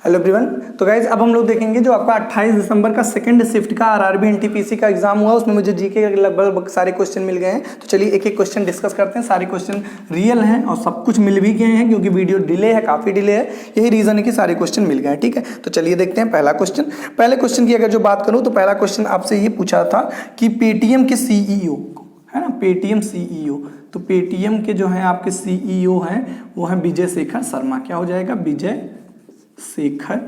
Hello everyone. तो guys अब हम लोग देखेंगे जो आपका 28 दिसंबर का सेकंड शिफ्ट का आरआरबी एनटीपीसी का एग्जाम हुआ, उसमें मुझे जीके के लगभग सारे क्वेश्चन मिल गए हैं। तो चलिए एक एक क्वेश्चन डिस्कस करते हैं। सारे क्वेश्चन रियल हैं और सब कुछ मिल भी गए हैं, क्योंकि वीडियो डिले है, काफ़ी डिले है, यही रीज़न है कि सारे क्वेश्चन मिल गए हैं। ठीक है, तो चलिए देखते हैं पहला क्वेश्चन। पहले क्वेश्चन की अगर जो बात करूँ तो पहला क्वेश्चन आपसे ये पूछा था कि पेटीएम के सीईओ है ना, पेटीएम सीईओ, तो पेटीएम के जो है आपके सीईओ हैं वो है विजय शेखर शर्मा। क्या हो जाएगा? विजय शेखर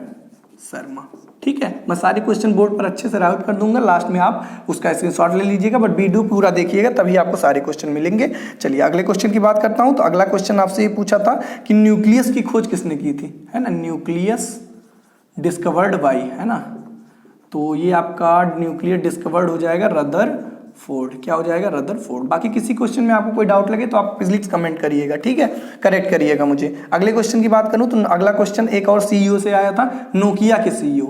शर्मा। ठीक है, मैं सारे क्वेश्चन बोर्ड पर अच्छे से राउट कर दूंगा, लास्ट में आप उसका स्क्रीनशॉट ले लीजिएगा, बट वीडियो पूरा देखिएगा तभी आपको सारे क्वेश्चन मिलेंगे। चलिए अगले क्वेश्चन की बात करता हूं। तो अगला क्वेश्चन आपसे ये पूछा था कि न्यूक्लियस की खोज किसने की थी, है ना, न्यूक्लियस डिस्कवर्ड बाय, है ना, तो ये आपका न्यूक्लियस डिस्कवर्ड हो जाएगा रदरफोर्ड। क्या हो जाएगा? रदरफोर्ड। बाकी किसी क्वेश्चन में आपको कोई डाउट लगे तो आप प्लीज कमेंट करिएगा, ठीक है, करेक्ट करिएगा मुझे। अगले क्वेश्चन की बात करूं तो अगला क्वेश्चन एक और सीईओ से आया था, नोकिया के सीईओ,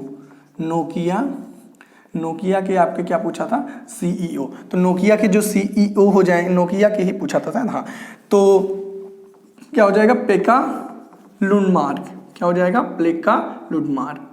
नोकिया के आपके क्या पूछा था? सीईओ। तो नोकिया के जो सीईओ हो जाए, नोकिया के ही पूछा था शायद, हाँ, तो क्या हो जाएगा? पेका लुंडमार्क। क्या हो जाएगा? प्लेका लुंडमार्क।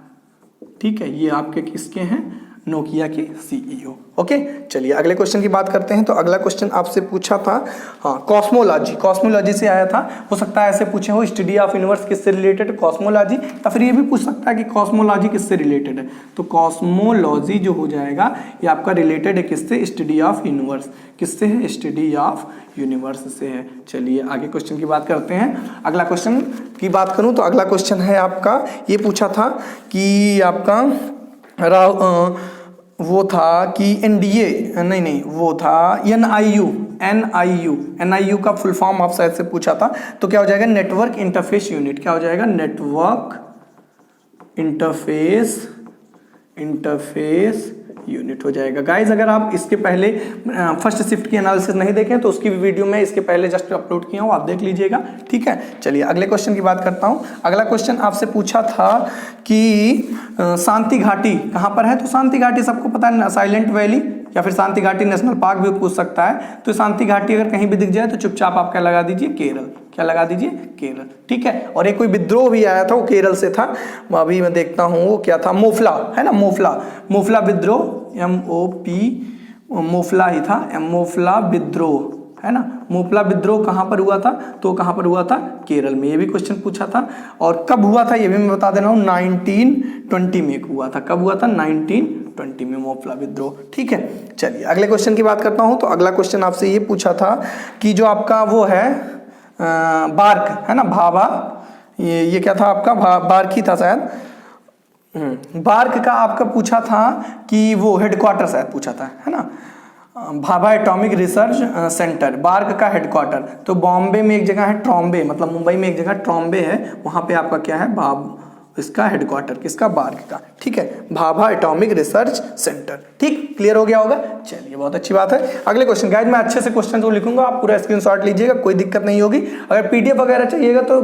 ठीक है, ये आपके किसके हैं? नोकिया के सीईओ। ओके, चलिए अगले क्वेश्चन की बात करते हैं। तो अगला क्वेश्चन आपसे पूछा था, हाँ, कॉस्मोलॉजी, कॉस्मोलॉजी से आया था। हो सकता है ऐसे पूछे हो, स्टडी ऑफ यूनिवर्स किससे रिलेटेड? कॉस्मोलॉजी। या फिर ये भी पूछ सकता है कि कॉस्मोलॉजी किससे रिलेटेड है, तो कॉस्मोलॉजी जो हो जाएगा ये आपका रिलेटेड है किससे? Study of universe. किससे है? स्टडी ऑफ यूनिवर्स से है। चलिए आगे क्वेश्चन की बात करते हैं। अगला क्वेश्चन की बात करूं तो अगला क्वेश्चन है आपका, ये पूछा था कि आपका वो था कि एनडीए, नहीं वो था एनआईयू का फुल फॉर्म आप शायद से पूछा था। तो क्या हो जाएगा? Network interface unit. क्या हो जाएगा? नेटवर्क इंटरफेस यूनिट हो जाएगा। गाइज अगर आप इसके पहले फर्स्ट शिफ्ट की एनालिसिस नहीं देखें तो उसकी भी वीडियो मैं इसके पहले जस्ट अपलोड किया हूँ, आप देख लीजिएगा। ठीक है, चलिए अगले क्वेश्चन की बात करता हूँ। अगला क्वेश्चन आपसे पूछा था कि शांति घाटी कहाँ पर है? तो शांति घाटी सबको पता है, साइलेंट वैली या फिर शांति घाटी नेशनल पार्क भी पूछ सकता है। तो शांति घाटी अगर कहीं भी दिख जाए तो चुपचाप आप क्या लगा दीजिए? केरल। क्या लगा दीजिए? केरल। ठीक है, और एक कोई विद्रोह भी आया था, वो केरल से था, अभी मैं देखता हूँ वो क्या था, मोफला, है ना, मोफला विद्रोह, MOP, मोफला ही था, मोफला विद्रोह, है ना। मोफला विद्रोह कहाँ पर हुआ था? तो कहाँ पर हुआ था? केरल में। ये भी क्वेश्चन पूछा था। और कब हुआ था ये भी मैं बता दे रहा हूँ, 1920 में हुआ था। कब हुआ था? 1920 में मोफला विद्रोह। ठीक है, चलिए अगले क्वेश्चन की बात करता हूँ। तो अगला क्वेश्चन आपसे ये पूछा था कि जो आपका वो है बार्क, है ना, भाभा, ये क्या था आपका? बार्क ही था शायद। बार्क का आपका पूछा था कि वो हेडक्वार्टर शायद पूछा था, है ना, Bhabha atomic research centre, BARC का हेडक्वार्टर। तो बॉम्बे में एक जगह है ट्रॉम्बे, मतलब मुंबई में एक जगह ट्रॉम्बे है, वहां पे आपका क्या है? इसका हेडक्वार्टर, किसका? बार्क का। ठीक है, भाभा एटॉमिक रिसर्च सेंटर। ठीक, क्लियर हो गया होगा। चलिए बहुत अच्छी बात है। अगले क्वेश्चन, गाइज मैं अच्छे से क्वेश्चन को लिखूंगा, आप पूरा स्क्रीनशॉट लीजिएगा, कोई दिक्कत नहीं होगी। अगर पीडीएफ वगैरह चाहिएगा तो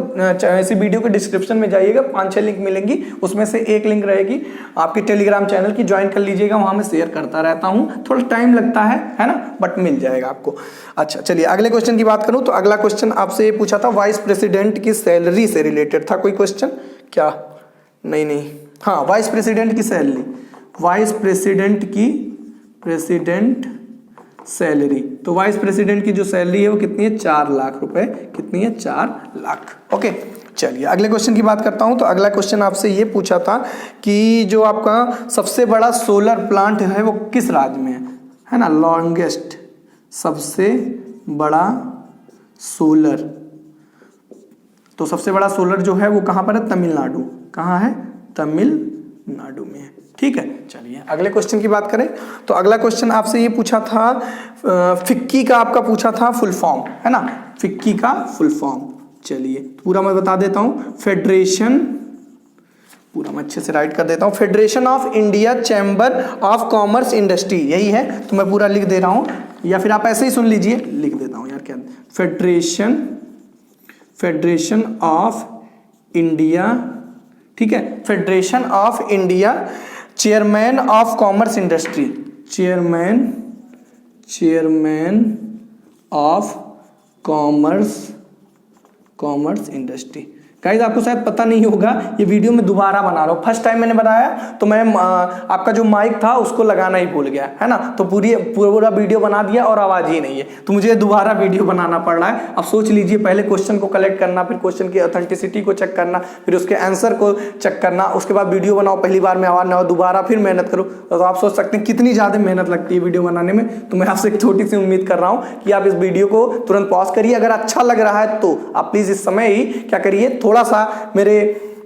इसी वीडियो के डिस्क्रिप्शन में जाइएगा, 5-6 लिंक मिलेंगी, उसमें से एक लिंक रहेगी आपकी टेलीग्राम चैनल की, ज्वाइन कर लीजिएगा, वहां मैं शेयर करता रहता हूँ। थोड़ा टाइम लगता है ना, बट मिल जाएगा आपको। अच्छा, चलिए अगले क्वेश्चन की बात करूँ तो अगला क्वेश्चन आपसे ये पूछा था, वाइस प्रेसिडेंट की सैलरी से रिलेटेड था कोई क्वेश्चन क्या? नहीं, हाँ, वाइस प्रेसिडेंट की सैलरी, वाइस प्रेसिडेंट की सैलरी। तो वाइस प्रेसिडेंट की जो सैलरी है वो कितनी है? 4 लाख रुपए। कितनी है? 4 लाख। ओके, चलिए अगले क्वेश्चन की बात करता हूं। तो अगला क्वेश्चन आपसे ये पूछा था कि जो आपका सबसे बड़ा सोलर प्लांट है वो किस राज्य में है ना, लॉन्गेस्ट, सबसे बड़ा सोलर, तो सबसे बड़ा सोलर जो है वो कहां पर है? तमिलनाडु। कहाँ है? तमिलनाडु में है। ठीक है, चलिए अगले क्वेश्चन की बात करें तो अगला क्वेश्चन आपसे ये पूछा था, फिक्की का आपका पूछा था फुल फॉर्म, है ना, फिक्की का फुल फॉर्म। चलिए पूरा मैं बता देता हूं, फेडरेशन, पूरा मैं अच्छे से राइट कर देता हूं, federation of India chamber of commerce industry, यही है। तो मैं पूरा लिख दे रहा हूं, या फिर आप ऐसे ही सुन लीजिए, लिख देता हूं यार, क्या, फेडरेशन ऑफ इंडिया, ठीक है, federation of India chairman of commerce industry, chairman of commerce industry, guys आपको शायद पता नहीं होगा, ये वीडियो मैं दोबारा बना रहा हूँ। फर्स्ट टाइम मैंने बनाया तो मैं आपका जो माइक था उसको लगाना ही भूल गया, है ना, तो पूरा वीडियो बना दिया और आवाज़ ही नहीं है, तो मुझे दोबारा वीडियो बनाना पड़ रहा है। अब सोच लीजिए, पहले क्वेश्चन को कलेक्ट करना, फिर क्वेश्चन की ऑथेंटिसिटी को चेक करना, फिर उसके आंसर को चेक करना, उसके बाद वीडियो बनाओ, पहली बार में आवाज़ ना हो, दोबारा फिर मेहनत करो। तो आप सोच सकते हैं कितनी ज़्यादा मेहनत लगती है वीडियो बनाने में। तो मैं आपसे एक छोटी सी उम्मीद कर रहा हूँ कि आप इस वीडियो को तुरंत पॉज करिए। अगर अच्छा लग रहा है तो आप प्लीज़ इस समय ही क्या करिए, थोड़ा सा मेरे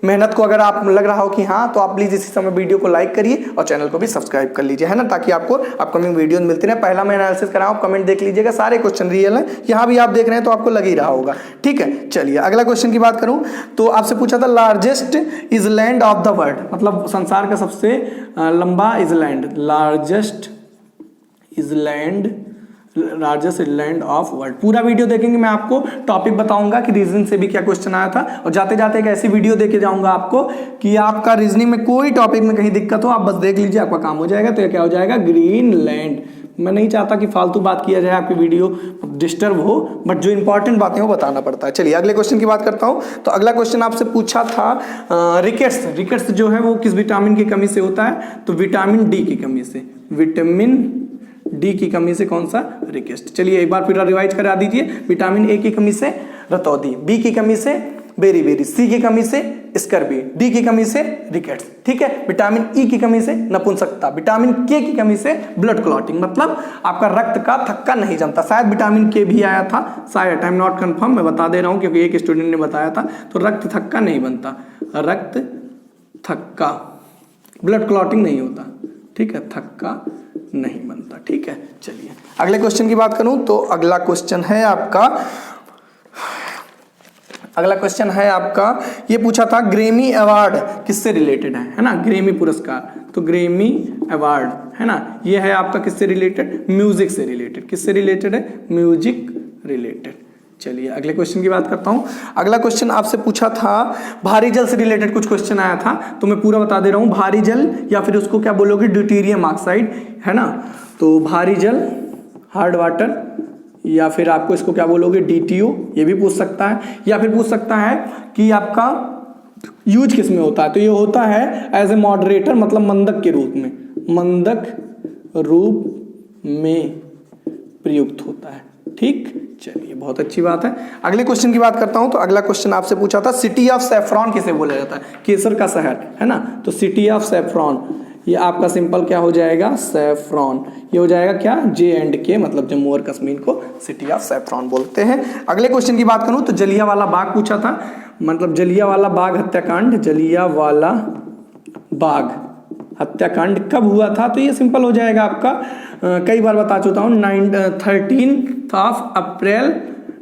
मेहनत को अगर आप लग रहा हो कि हाँ, तो आप प्लीज़ इसी समय वीडियो को लाइक करिए और चैनल को भी सब्सक्राइब कर लीजिए, है ना, ताकि आपको अपकमिंग वीडियोस मिलती रहे। पहला मैं एनालिसिस कराऊँ, आप कमेंट देख लीजिएगा, सारे क्वेश्चन रियल हैं, यहाँ भी आप देख रहे हैं तो आपको लग ही रहा होगा। ठीक है, चलिए अगला क्वेश्चन की बात करूँ तो आपसे पूछा था largest island of the world, मतलब संसार का सबसे लंबा island, largest island of world. पूरा वीडियो देखेंगे, मैं आपको टॉपिक बताऊंगा कि रीजनिंग से भी क्या क्वेश्चन आया था, और जाते जाते एक ऐसी वीडियो देके जाऊंगा आपको कि आपका रीजनिंग में कोई टॉपिक में कहीं दिक्कत हो, आप बस देख लीजिए, आपका काम हो जाएगा। तो ये क्या हो जाएगा, ग्रीनलैंड। मैं नहीं चाहता कि फालतू बात किया जाए, आपकी वीडियो डिस्टर्ब हो, बट जो इंपॉर्टेंट बातें वो बताना पड़ता है। चलिए अगले क्वेश्चन की बात करता हूँ। तो अगला क्वेश्चन आपसे पूछा था रिकेट्स जो है वो किस विटामिन की कमी से होता है, तो विटामिन डी की कमी से, विटामिन डी की कमी से कौन सा, रिकेट्स। चलिए एक बार फिर रिवाइज करा दीजिए, विटामिन ए की कमी से रतौंधी, बी की कमी से बेरी, सी की कमी से स्कर्वी, डी की कमी से रिकेट्स। ठीक है, विटामिन ई की कमी से नपुंसकता, विटामिन के की कमी से ब्लड क्लॉटिंग, मतलब आपका रक्त का थक्का नहीं जमता। शायद विटामिन के भी आया था, शायद, आई एम नॉट कंफर्म, मैं बता दे रहा हूं क्योंकि एक स्टूडेंट ने बताया था। तो रक्त थक्का नहीं बनता, रक्त थक्का, ब्लड क्लॉटिंग नहीं होता। ठीक है, थक्का नहीं बनता। ठीक है, चलिए अगले क्वेश्चन की बात करूं तो अगला क्वेश्चन है आपका, ये पूछा था ग्रेमी अवार्ड किससे रिलेटेड है ना, ग्रेमी पुरस्कार। तो ग्रेमी अवार्ड है ना, ये है आपका किससे रिलेटेड, म्यूजिक से रिलेटेड। किससे रिलेटेड है, म्यूजिक रिलेटेड। चलिए अगले क्वेश्चन की बात करता हूं। अगला क्वेश्चन आपसे पूछा था भारी जल से रिलेटेड, कुछ क्वेश्चन आया था तो मैं पूरा बता दे रहा हूं। भारी जल या फिर उसको क्या बोलोगे, ड्यूटेरियम ऑक्साइड, है ना। तो भारी जल, हार्ड वाटर, या फिर आपको इसको क्या बोलोगे, DTO, ये भी पूछ सकता है। या फिर पूछ सकता है कि आपका यूज किस में होता है, तो ये होता है एज ए मॉडरेटर, मतलब मंदक के रूप में, मंदक रूप में प्रयुक्त होता है। ठीक, चलिए बहुत अच्छी बात है। अगले क्वेश्चन की बात करता हूं। तो अगला क्वेश्चन आपसे पूछा था सिटी ऑफ सैफरॉन किसे बोला जाता है, केसर का शहर, है ना। तो सिटी ऑफ सैफरॉन, ये आपका सिंपल क्या हो जाएगा, सैफरॉन। ये हो जाएगा क्या, J&K, मतलब जम्मू और कश्मीर को सिटी ऑफ सैफरॉन बोलते हैं। अगले क्वेश्चन की बात करूं तो जलियांवाला बाग पूछा था, मतलब जलियांवाला बाग हत्याकांड, जलियांवाला बाग हत्याकांड कब हुआ था, तो ये सिंपल हो जाएगा आपका, कई बार बता चुका हूँ, 13 अप्रैल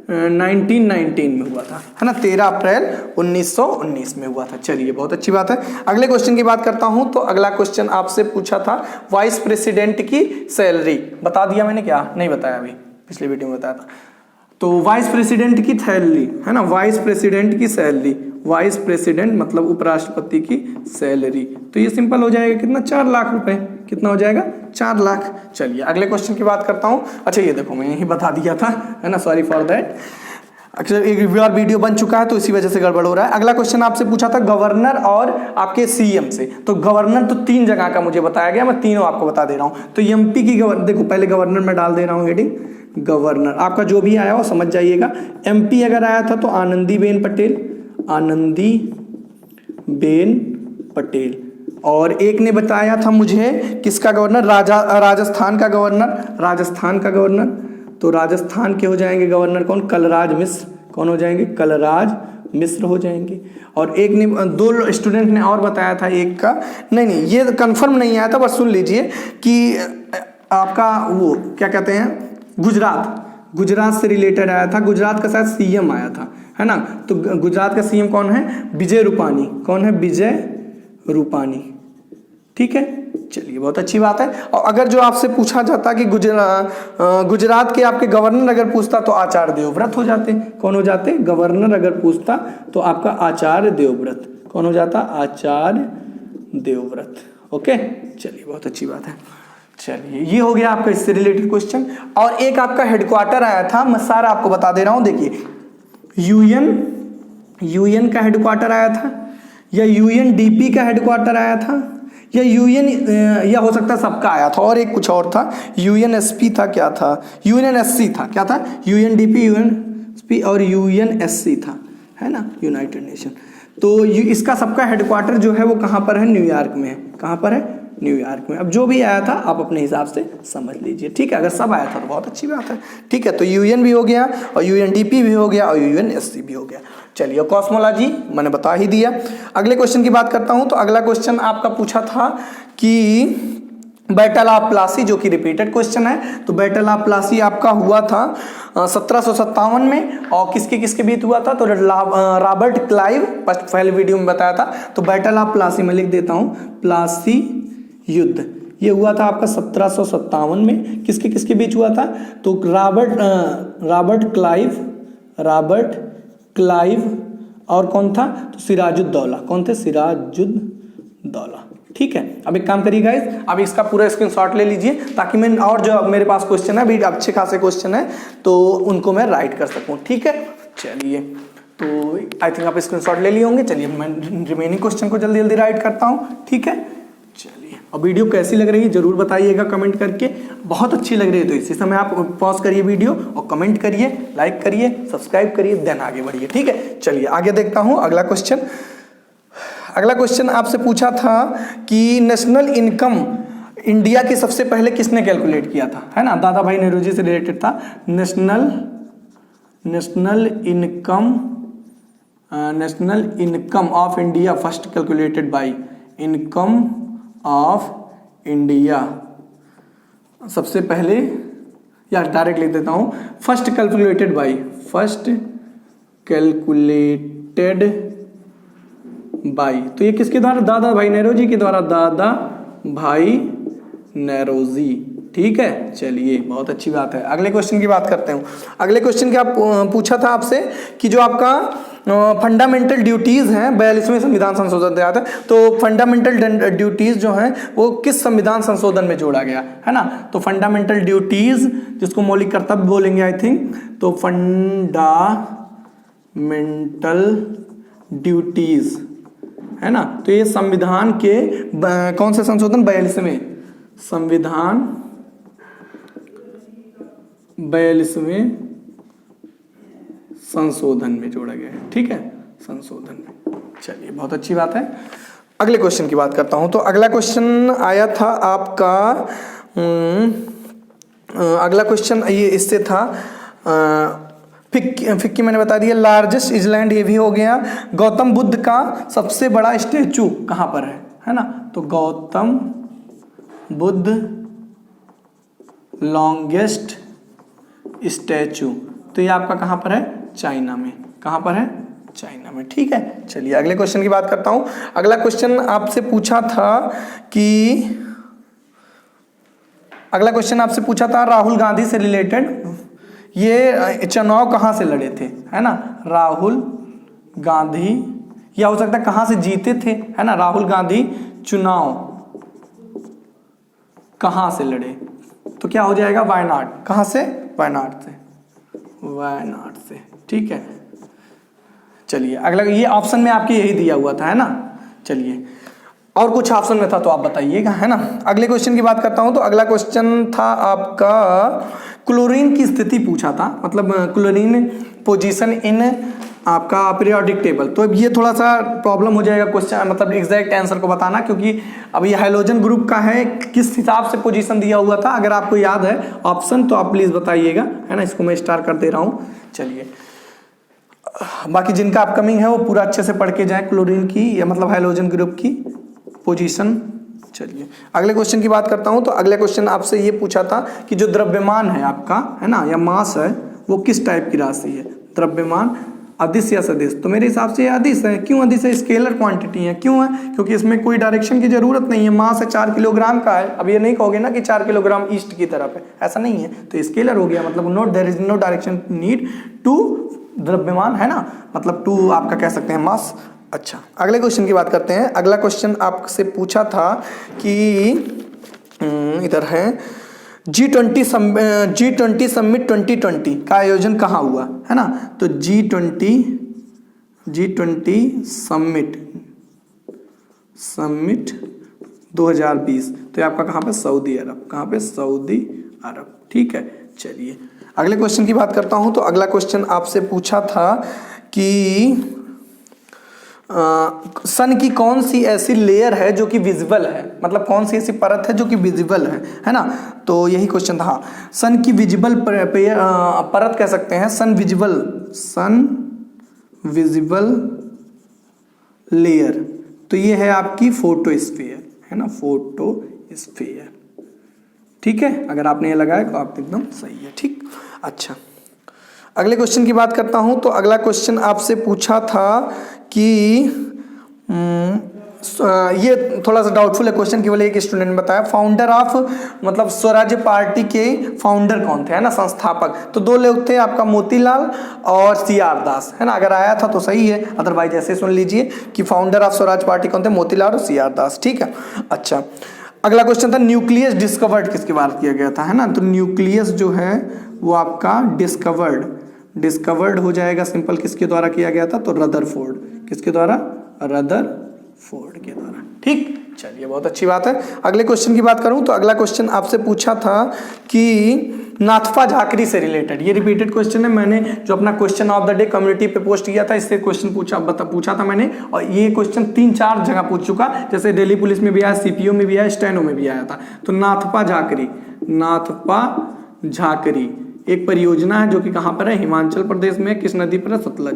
1919 में हुआ था, है ना, 13 अप्रैल 1919 में हुआ था। चलिए बहुत अच्छी बात है। अगले क्वेश्चन की बात करता हूं तो अगला क्वेश्चन आपसे पूछा था वाइस प्रेसिडेंट की सैलरी, बता दिया मैंने, क्या नहीं बताया, अभी पिछले वीडियो में बताया था। तो वाइस प्रेसिडेंट की सैलरी, है ना, वाइस प्रेसिडेंट की सैलरी, वाइस प्रेसिडेंट मतलब उपराष्ट्रपति की सैलरी, तो ये सिंपल हो जाएगा कितना, 4 लाख रुपए। कितना हो जाएगा, 4 लाख। चलिए अगले क्वेश्चन की बात करता हूं। अच्छा ये देखो मैं यही बता दिया था, है ना, सॉरी फॉर दैट। अक्सर एक वीडियो बन चुका है तो इसी वजह से गड़बड़ हो रहा है। अगला क्वेश्चन आपसे पूछा था गवर्नर और आपके CM से। तो गवर्नर तो 3 जगह का मुझे बताया गया, मैं तीनों आपको बता दे रहा हूं। तो MP की देखो, पहले गवर्नर में डाल दे रहा हूं हेडिंग, गवर्नर आपका जो भी आया हो समझ जाइएगा। MP अगर आया था तो आनंदीबेन पटेल, आनंदीबेन पटेल। और एक ने बताया था मुझे किसका गवर्नर, राजस्थान का गवर्नर, राजस्थान का गवर्नर। तो राजस्थान के हो जाएंगे गवर्नर कौन, कलराज मिश्र। कौन हो जाएंगे, कलराज मिश्र हो जाएंगे। और एक ने, 2 स्टूडेंट ने और बताया था, एक का नहीं ये कंफर्म नहीं आया था, बस सुन लीजिए कि आपका वो क्या कहते हैं, गुजरात से रिलेटेड आया था। गुजरात का शायद CM आया था, है ना। तो गुजरात का CM कौन है, विजय रूपानी। कौन है, विजय रूपानी। ठीक है, चलिए बहुत अच्छी बात है। और अगर जो आपसे पूछा जाता कि गुजरात के आपके गवर्नर अगर पूछता तो आचार्य देवव्रत हो जाते। कौन हो जाते, गवर्नर अगर पूछता तो आपका आचार्य देवव्रत। कौन हो जाता, आचार्य देवव्रत। ओके, चलिए बहुत अच्छी बात है। चलिए ये हो गया आपका इससे रिलेटेड क्वेश्चन। और एक आपका हेडक्वार्टर आया था, मैं सारा आपको बता दे रहा हूं, देखिए UN यूएन का हेडक्वार्टर आया था, या यूएनडीपी का हेडक्वार्टर आया था, या यूएन, या हो सकता है सबका आया था, और एक कुछ और था, यूएनएसपी था, क्या था, यूएनएससी था, क्या था, यूएनडीपी, यूएनएसपी और यूएनएससी था, है ना, यूनाइटेड नेशन। तो इसका सबका हेडक्वार्टर जो है वो कहाँ पर है, न्यूयॉर्क में है। कहाँ पर है, न्यूयॉर्क में। अब जो भी आया था आप अपने हिसाब से समझ लीजिए, ठीक है। अगर सब आया था तो बहुत अच्छी बात है, ठीक है। तो यूएन भी हो गया और यूएनडीपी भी हो गया और यूएनएससी भी हो गया। चलिए, कॉस्मोलॉजी मैंने बता ही दिया। अगले क्वेश्चन की बात करता हूं। तो अगला क्वेश्चन आपका पूछा था कि बैटल ऑफ प्लासी, जो कि रिपीटेड क्वेश्चन है। तो बैटल ऑफ प्लासी आपका हुआ था 1757 में, और किसके किसके बीच हुआ था, तो रॉबर्ट क्लाइव, पहले वीडियो में बताया था। तो बैटल ऑफ प्लासी मैं लिख देता हूं, प्लासी युद्ध ये हुआ था आपका 1757 में। किसके किसके बीच हुआ था, तो रॉबर्ट क्लाइव और कौन था, तो सिराजुद्दौला। कौन थे, सिराजुद्दौला, ठीक है। अब एक काम करिए गाइस, अब इसका पूरा स्क्रीनशॉट ले लीजिए, ताकि मैं और जो मेरे पास क्वेश्चन है अभी अच्छे खासे क्वेश्चन है तो उनको मैं राइट कर सकूं, ठीक है। चलिए, तो आई थिंक आप स्क्रीनशॉट ले लिए होंगे। चलिए, मैं रिमेनिंग क्वेश्चन को जल्दी जल्दी राइट करता हूं, ठीक है। चलिए, अब वीडियो कैसी लग रही है जरूर बताइएगा कमेंट करके। बहुत अच्छी लग रही है तो इसी समय आप पॉज करिए वीडियो और कमेंट करिए, लाइक करिए, सब्सक्राइब करिए, देन आगे बढ़िए, ठीक है। चलिए आगे देखता हूं अगला क्वेश्चन। अगला क्वेश्चन आपसे पूछा था कि नेशनल इनकम इंडिया की सबसे पहले किसने कैलकुलेट किया था, है ना। दादा भाई नेहरू से रिलेटेड था। National income of India first calculated by, income of India सबसे पहले, या डायरेक्ट लिख देता हूं, फर्स्ट कैलकुलेटेड बाय। तो ये किसके द्वारा, दादा भाई नेहरू के द्वारा, दादा भाई नेहरू, ठीक है। चलिए, बहुत अच्छी बात है। अगले क्वेश्चन की बात करते हैं। अगले क्वेश्चन क्या पूछा था आपसे कि जो आपका फंडामेंटल ड्यूटीज हैं 42वें संविधान संशोधन दिया था, तो फंडामेंटल ड्यूटीज जो हैं वो किस संविधान संशोधन में जोड़ा गया, है ना। तो फंडामेंटल ड्यूटीज, जिसको मौलिक कर्तव्य बोलेंगे आई थिंक, तो फंडामेंटल ड्यूटीज, है ना। तो ये संविधान के कौन से संशोधन, 42वें संविधान, 42वें संशोधन में जोड़ा गया है, ठीक है, संशोधन में। चलिए, बहुत अच्छी बात है। अगले क्वेश्चन की बात करता हूं। तो अगला क्वेश्चन आया था आपका, अगला क्वेश्चन ये इससे था, फिक्की मैंने बता दिया, लार्जेस्ट आइलैंड ये भी हो गया। गौतम बुद्ध का सबसे बड़ा स्टैचू कहां पर है ना। तो गौतम बुद्ध लॉन्गेस्ट स्टैचू, तो ये आपका कहां पर है, चाइना में। कहां पर है, चाइना में, ठीक है। चलिए, अगले क्वेश्चन की बात करता हूं। अगला क्वेश्चन आपसे पूछा था कि, अगला क्वेश्चन आपसे पूछा था राहुल गांधी से रिलेटेड, ये चुनाव कहां से लड़े थे, है ना। राहुल गांधी, या हो सकता है कहां से जीते थे, है ना। राहुल गांधी चुनाव कहां से लड़े, तो क्या हो जाएगा, वायनाड। कहां से, वायनाड से, ठीक है। चलिए, अगला, ये ऑप्शन में आपके यही दिया हुआ था, है ना। चलिए, और कुछ ऑप्शन में था तो आप बताइएगा, है ना। अगले क्वेश्चन की बात करता हूं। तो अगला क्वेश्चन था आपका, क्लोरीन की स्थिति पूछा था, मतलब क्लोरीन पोजीशन इन आपका पीरियोडिक टेबल। तो अब ये थोड़ा सा प्रॉब्लम हो जाएगा क्वेश्चन, मतलब एग्जैक्ट आंसर को बताना, क्योंकि अब ये हाइड्रोजन ग्रुप का है, किस हिसाब से पोजीशन दिया हुआ था। अगर आपको याद है ऑप्शन तो आप प्लीज बताइएगा, है ना। इसको मैं स्टार कर दे रहा हूँ। चलिए, बाकी जिनका अपकमिंग है वो पूरा अच्छे से पढ़ के जाए क्लोरीन की, या मतलब हाइड्रोजन ग्रुप की पोजीशन। चलिए, अगले क्वेश्चन की बात करता हूं। तो अगले क्वेश्चन आपसे ये पूछा था कि जो द्रव्यमान है आपका, है ना, या मास है, वो किस टाइप की राशि है। द्रव्यमान अदिश या सदिश, तो मेरे हिसाब से ये अदिश है। क्यों अदिश है, स्केलर क्वांटिटी है। क्यों है, क्योंकि इसमें कोई डायरेक्शन की जरूरत नहीं है। मास है 4 किलोग्राम का है। अब ये नहीं कहोगे ना कि 4 किलोग्राम ईस्ट की तरफ है, ऐसा नहीं है। तो स्केलर हो गया, मतलब there is no direction need to द्रव्यमान, है ना, मतलब टू आपका कह सकते हैं मास। अच्छा, अगले क्वेश्चन की बात करते हैं। अगला क्वेश्चन आपसे पूछा था कि इधर है, G20 समिट 2020 का आयोजन कहाँ हुआ, है ना। तो G20 G20 समिट 2020। तो ये आपका कहाँ पे, सऊदी अरब। कहाँ पे, सऊदी अरब। ठीक है, चलिए अगले क्वेश्चन की बात करता हूं। तो अगला क्वेश्चन आपसे पूछा था कि सन की कौन सी ऐसी लेयर है जो कि विजिबल है, मतलब कौन सी ऐसी परत है जो कि विजिबल है ना। तो यही क्वेश्चन था। सन की विजिबल परत कह सकते हैं, सन विजिबल लेयर। तो ये है आपकी फोटोस्फीयर, है ना, फोटोस्फीयर। ठीक है, अगर आपने ये लगाया तो आप एकदम सही है। ठीक, अच्छा अगले क्वेश्चन की बात करता हूं। तो अगला क्वेश्चन आपसे पूछा था कि ये थोड़ा सा डाउटफुल है क्वेश्चन, केवल एक स्टूडेंट ने बताया। फाउंडर ऑफ, मतलब स्वराज्य पार्टी के फाउंडर कौन थे, है ना, संस्थापक। तो दो लोग थे आपका, मोतीलाल और सीआर दास, है ना। अगर आया था तो सही है, अदरवाइज ऐसे सुन लीजिए कि फाउंडर ऑफ स्वराज्य पार्टी कौन थे, मोतीलाल और सीआर दास। ठीक है, अच्छा अगला क्वेश्चन था न्यूक्लियस डिस्कवर्ड किसके बारे किया गया था, है ना। तो न्यूक्लियस जो है वो आपका डिस्कवर्ड हो जाएगा सिंपल, किसके द्वारा किया गया था, तो रदरफोर्ड। किसके द्वारा, रदरफोर्ड के द्वारा। ठीक, चलिए बहुत अच्छी बात है। अगले क्वेश्चन की बात करूं तो अगला क्वेश्चन आपसे पूछा था कि नाथपा झाकरी से रिलेटेड, ये रिपीटेड क्वेश्चन है। मैंने जो अपना question of the day community पे पोस्ट किया था, इससे क्वेश्चन पूछा था मैंने, और ये क्वेश्चन 3-4 जगह पूछ चुका, जैसे दिल्ली पुलिस में भी आया, सीपीओ में भी आया, स्टेनो में भी आया था। तो नाथपा झाकरी एक परियोजना है जो कि कहाँ पर है, हिमाचल प्रदेश में। किस नदी पर है, सतलज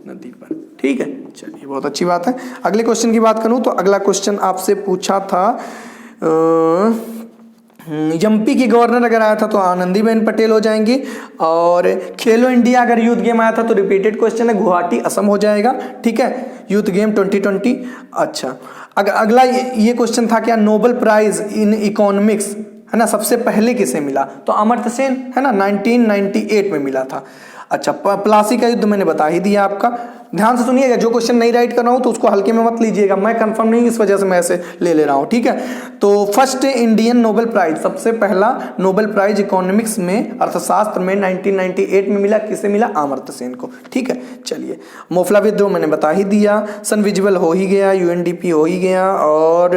नदी पर। ठीक है, चलिए बहुत अच्छी बात है। अगले क्वेश्चन की बात करूं तो अगला क्वेश्चन आपसे पूछा था एमपी की गवर्नर अगर आया था तो आनंदीबेन पटेल हो जाएंगी, और खेलो इंडिया अगर यूथ गेम आया था तो रिपीटेड क्वेश्चन है, गुवाहाटी असम हो जाएगा। ठीक है, यूथ गेम 2020। अच्छा अगला ये क्वेश्चन था क्या, नोबेल प्राइज इन इकोनॉमिक्स, है ना, सबसे पहले किसे मिला, तो अमर्त्य सेन, है ना, 1998 में मिला था। अच्छा प्लासी का युद्ध मैंने बता ही दिया आपका। ध्यान से सुनिएगा, जो क्वेश्चन नहीं राइट कर रहा हूं तो उसको हल्के में मत लीजिएगा, मैं कंफर्म नहीं, इस वजह से मैं ऐसे ले रहा हूं। ठीक है, तो फर्स्ट इंडियन नोबेल प्राइज, सबसे पहला नोबेल प्राइज इकोनॉमिक्स में, अर्थशास्त्र में 1998 में मिला, किसे मिला, अमर्त्य सेन को। ठीक है, चलिए मोफला विद्रोह मैंने बता ही दिया, सन विजिबल हो ही गया, यूएनडीपी हो ही गया, और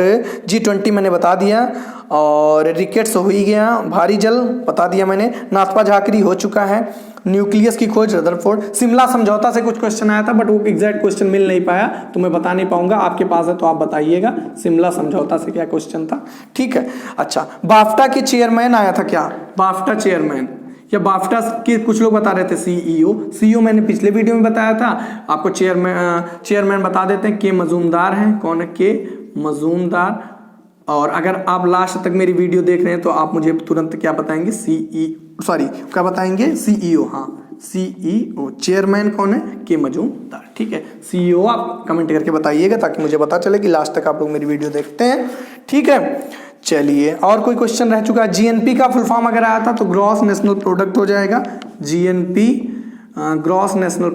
G20 मैंने बता दिया, और रिकेट्स हो ही गया, भारी जल बता दिया मैंने, नाथपा झाकरी हो चुका है, न्यूक्लियस की खोज रदरफोर्ड, शिमला समझौता से कुछ क्वेश्चन आया था बट वो एग्जैक्ट क्वेश्चन मिल नहीं पाया तो मैं बता नहीं पाऊंगा, आपके पास है तो आप बताइएगा शिमला समझौता से क्या क्वेश्चन था। ठीक है, अच्छा बाफ्टा के चेयरमैन आया था क्या, बाफ्टा चेयरमैन, या बाफ्टा के कुछ लोग बता रहे थे सीईओ मैंने पिछले वीडियो में बताया था आपको। चेयरमैन बता देते हैं, के मजूमदार हैं। कौन है, के मजूमदार। और अगर आप लास्ट तक मेरी वीडियो देख रहे हैं तो आप मुझे तुरंत क्या बताएंगे, क्या बताएंगे, सीईओ। हाँ सीईओ, चेयरमैन कौन है, के मजूमदार। ठीक है, सीईओ आप कमेंट करके बताइएगा ताकि मुझे पता चले कि लास्ट तक आप लोग मेरी वीडियो देखते हैं। ठीक है, चलिए और कोई क्वेश्चन रह चुका है। जीएनपी का फुल फॉर्म अगर आया था तो ग्रॉस नेशनल प्रोडक्ट हो जाएगा, जीएनपी ग्रॉस नेशनल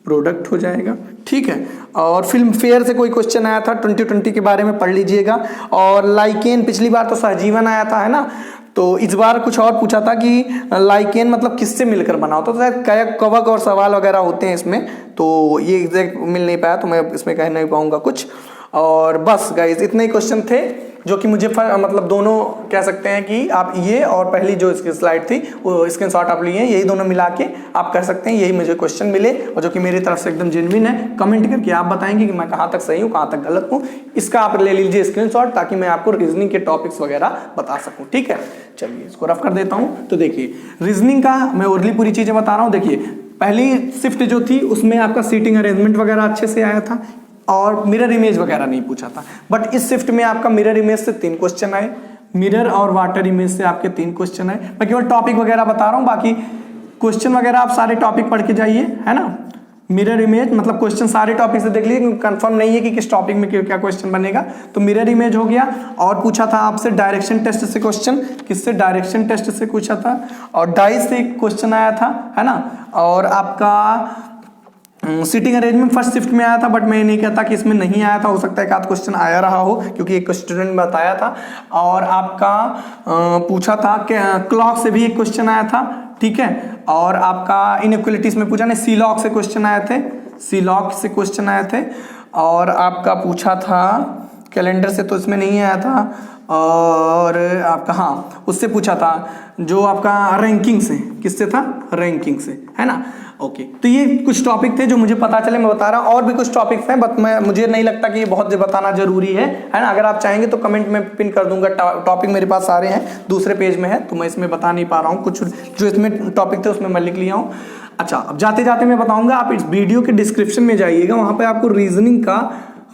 प्रोडक्ट हो जाएगा। ठीक है, और फिल्म फेयर से कोई क्वेश्चन आया था 2020 के बारे में, पढ़ लीजिएगा। और लाइकेन, पिछली बार तो सहजीवन आया था, है ना, तो इस बार कुछ और पूछा था कि लाइकेन मतलब किससे मिलकर बना होता, तो शायद कवक और सवाल वगैरह होते हैं इसमें, तो ये एग्जैक्ट मिल नहीं पाया तो मैं इसमें कह नहीं पाऊंगा कुछ। और बस गाइज इतने ही क्वेश्चन थे जो कि मुझे मतलब दोनों कह सकते हैं कि आप ये और पहली जो इसकी स्लाइड थी वो स्क्रीनशॉट आप लिए, यही दोनों मिला के आप कर सकते हैं, यही मुझे क्वेश्चन मिले और जो कि मेरी तरफ से एकदम जेन्युइन है। कमेंट करके आप बताएंगे कि मैं कहाँ तक सही हूँ कहाँ तक गलत हूँ, इसका आप ले लीजिए स्क्रीनशॉट ताकि मैं आपको रीजनिंग के टॉपिक्स वगैरह बता सकूँ। ठीक है, चलिए इसको रफ कर देता हूँ। तो देखिए रीजनिंग का मैं ओरली पूरी चीजें बता रहा हूँ। देखिए पहली शिफ्ट जो थी उसमें आपका सीटिंग अरेंजमेंट वगैरह अच्छे से आया था और मिरर इमेज वगैरह नहीं पूछा था, बट इस शिफ्ट में आपका मिरर इमेज से 3 क्वेश्चन आए, मिरर और वाटर इमेज से आपके 3 क्वेश्चन आए। मैं केवल टॉपिक वगैरह बता रहा हूँ, बाकी क्वेश्चन वगैरह आप सारे टॉपिक पढ़ के जाइए, है ना। मिरर इमेज मतलब क्वेश्चन सारे टॉपिक से देख लीजिए क्योंकि कंफर्म नहीं है कि किस टॉपिक में क्या क्वेश्चन बनेगा। तो मिरर इमेज हो गया, और पूछा था आपसे डायरेक्शन टेस्ट से क्वेश्चन, किससे, डायरेक्शन टेस्ट से पूछा था, और डाइस से क्वेश्चन आया था, है ना। और आपका सीटिंग अरेंजमेंट फर्स्ट शिफ्ट में आया था, बट मैं नहीं कहता कि इसमें नहीं आया था, हो सकता है कि आधा क्वेश्चन आया रहा हो क्योंकि एक स्टूडेंट ने बताया था। और आपका पूछा था कि क्लॉक से भी एक क्वेश्चन आया था, ठीक है। और आपका इनइक्वलिटीज में पूछा नहीं, सीलॉग से क्वेश्चन आए थे, सीलॉग से क्वेश्चन आए थे। और आपका पूछा था कैलेंडर से, तो इसमें नहीं आया था। और आपका हाँ उससे पूछा था जो आपका रैंकिंग से, किससे था, रैंकिंग से, है ना। ओके, तो ये कुछ टॉपिक थे जो मुझे पता चले, मैं बता रहा हूँ। और भी कुछ टॉपिक्स हैं बट मुझे नहीं लगता कि ये बहुत बताना जरूरी है ना। अगर आप चाहेंगे तो कमेंट में पिन कर दूंगा, टॉपिक मेरे पास सारे हैं, दूसरे पेज में है, तो मैं इसमें बता नहीं पा रहा हूँ। कुछ जो इसमें टॉपिक थे उसमें मैं लिख लिया हूँ। अच्छा, अब जाते जाते मैं बताऊंगा, आप इस वीडियो के डिस्क्रिप्शन में जाइएगा, वहां पे आपको रीजनिंग का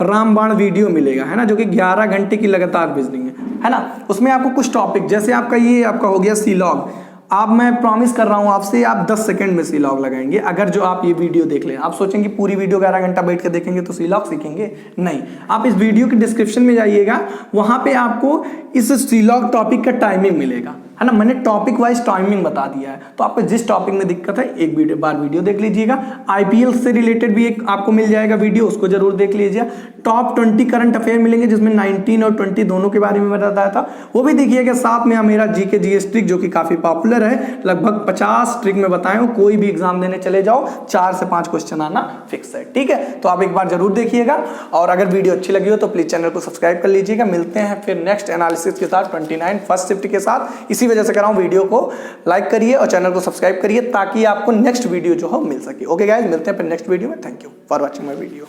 रामबाण वीडियो मिलेगा, है ना, जो कि 11 घंटे की लगातार रीजनिंग है ना। उसमें आपको कुछ टॉपिक, जैसे आपका ये आपका हो गया सीलॉग, आप मैं प्रॉमिस कर रहा हूं आपसे, आप 10 सेकंड में सीलॉग लगाएंगे अगर जो आप ये वीडियो देख लें। आप सोचेंगे पूरी वीडियो 11 घंटा बैठ के देखेंगे तो सीलॉग सीखेंगे, नहीं। आप इस वीडियो के डिस्क्रिप्शन में जाइएगा, वहां पे आपको इस सीलॉग टॉपिक का टाइमिंग मिलेगा, है ना। मैंने टॉपिक वाइज टाइमिंग बता दिया है, तो आपको जिस टॉपिक में दिक्कत है एक वीडियो देख लीजिएगा। आईपीएल से रिलेटेड भी एक आपको मिल जाएगा वीडियो, उसको जरूर देख लीजिए। टॉप 20 करंट अफेयर मिलेंगे, जिसमें 19 और 20 दोनों के बारे में बताया था, वो भी देखिएगा। साथ में मेरा जीके जीएस ट्रिक जो कि काफी पॉपुलर है, लगभग 50 ट्रिक में बताया हूं। कोई भी एग्जाम देने चले जाओ, 4 से 5 क्वेश्चन आना फिक्स है, ठीक है। तो आप एक बार जरूर देखिएगा, और अगर वीडियो अच्छी लगी हो तो प्लीज चैनल को सब्सक्राइब कर लीजिएगा। मिलते हैं फिर नेक्स्ट एनालिसिस के साथ, 29 फर्स्ट शिफ्ट के साथ। इसी वजह से कर रहा हूं, वीडियो को लाइक करिए और चैनल को सब्सक्राइब करिए, ताकि आपको नेक्स्ट वीडियो जो हो मिल सके। ओके गाइस, मिलते हैं फिर नेक्स्ट वीडियो में। Thank you for watching my video.